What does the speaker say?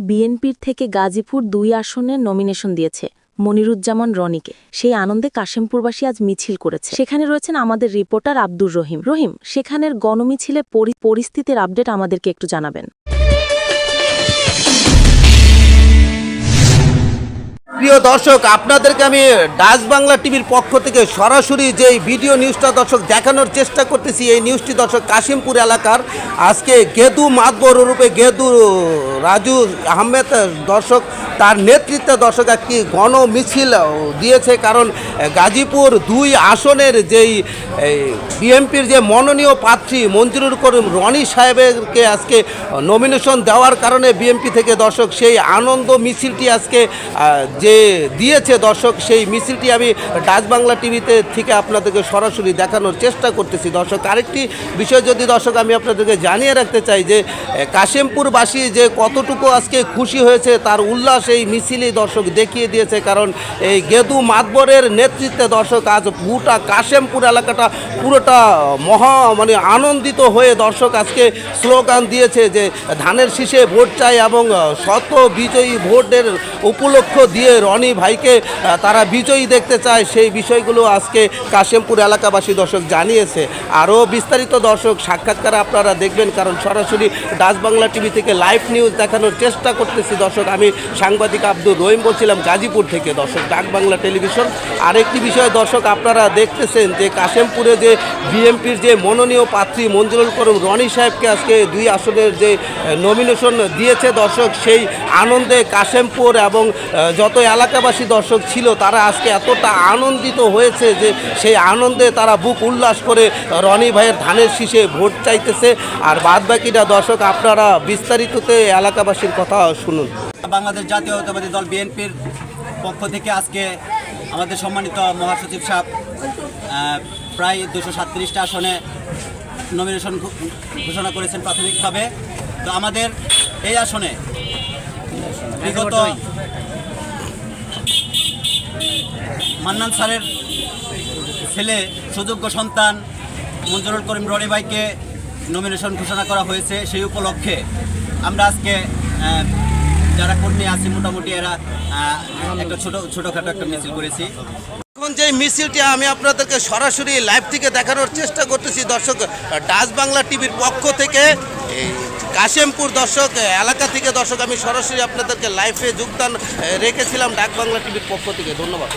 বিএনপির থেকে গাজীপুর ২ আসনের নমিনেশন দিয়েছে মনিরুজ্জামান রনিকে। সেই আনন্দে কাশেমপুরবাসী আজ মিছিল করেছে। সেখানে রয়েছেন আমাদের রিপোর্টার আব্দুর রহিম। রহিম, সেখানের গণমিছিলে পরিস্থিতির আপডেট আমাদেরকে একটু জানাবেন। প্রিয় দর্শক, আপনাদেরকে আমি ডাচ বাংলা টিভির পক্ষ থেকে সরাসরি যেই ভিডিও নিউজটা দর্শক দেখানোর চেষ্টা করতেছি, এই নিউজটি দর্শক কাশিমপুর এলাকার আজকে গেদু মাতবর রূপে গেদু রাজু আহমেদ দর্শক তার নেতৃত্বে দর্শক একটি গণ মিছিল দিয়েছে। কারণ গাজীপুর ২ আসনের যেই বিএনপির যে মনোনীয় প্রার্থী মঞ্জুরুল করিম রনি সাহেবকে আজকে নমিনেশন দেওয়ার কারণে বিএনপি থেকে দর্শক সেই আনন্দ মিছিলটি আজকে যে দিয়েছে দর্শক, সেই মিছিলটি আমি ডাচ বাংলা টিভিতে থেকে আপনাদেরকে সরাসরি দেখানোর চেষ্টা করতেছি। দর্শক, আরেকটি বিষয় যদি দর্শক আমি আপনাদেরকে জানিয়ে রাখতে চাই যে কাশেমপুরবাসী যে কতটুকু আজকে খুশি হয়েছে তার উল্লাস এই মিছিলেই দর্শক দেখিয়ে দিয়েছে। কারণ এই গেদু মাতবরের নেতৃত্বে দর্শক আজ পুরোটা কাশেমপুর এলাকাটা পুরোটা আনন্দিত হয়ে দর্শক আজকে স্লোগান দিয়েছে যে ধানের শীষে ভোট চাই এবং শত বিজয়ী ভোটের উপলক্ষ দিয়ে রনি ভাইকে তারা বিজয়ী দেখতে চায়। সেই বিষয়গুলো আজকে কাশেমপুর এলাকাবাসী দর্শক জানিয়েছে। আরও বিস্তারিত দর্শক সাক্ষাৎকার আপনারা দেখবেন, কারণ সরাসরি ডাচ বাংলা টিভি থেকে লাইভ নিউজ দেখানোর চেষ্টা করতেছি। দর্শক, আমি সাংবাদিক আব্দুর রহিম বলছিলাম গাজীপুর থেকে দর্শক ডাক বাংলা টেলিভিশন। আরেকটি বিষয় দর্শক আপনারা দেখতেছেন যে কাশেমপুরে যে বিএনপির যে মনোনীয় প্রার্থী মঞ্জুরুল করিম রনি সাহেবকে আজকে ২ আসনের যে নমিনেশন দিয়েছে দর্শক, সেই আনন্দে কাশেমপুর এবং যত এলাকাবাসী দর্শক ছিল তারা আজকে এতটা আনন্দিত হয়েছে যে সেই আনন্দে তারা বুক উল্লাস করে রনি ভাইয়ের ধানের শীষে ভোট চাইতেছে। আর বাদবাকিটা দর্শক আপনারা বিস্তারিততে এলাকাবাসীর কথা শুনুন। বাংলাদেশ জাতীয়তাবাদী দল বিএনপির পক্ষ থেকে আজকে আমাদের সম্মানিত মহাসচিব সাহেব প্রায় 237টা আসনে নমিনেশন ঘোষণা করেছেন প্রাথমিকভাবে। তো আমাদের এই আসনে বিগত মান্নান স্যারের ছেলে সুযোগ্য সন্তান মঞ্জুরুল করিম রনি ভাইকে নমিনেশন ঘোষণা করা হয়েছে। সেই উপলক্ষে আমরা আজকে যারা কর্মী আছি মোটামুটি এরা একটা ছোটোখাটো একটা মিছিল করেছি। এখন যে মিছিলটি আমি আপনাদেরকে সরাসরি লাইভ থেকে দেখানোর চেষ্টা করতেছি দর্শক ডাচ বাংলা টিভির পক্ষ থেকে কাশেমপুর দর্শক এলাকা থেকে দর্শক আমি সরাসরি আপনাদেরকে লাইভে যোগদান রেখেছিলাম ডাক বাংলা টিভির পক্ষ থেকে। ধন্যবাদ।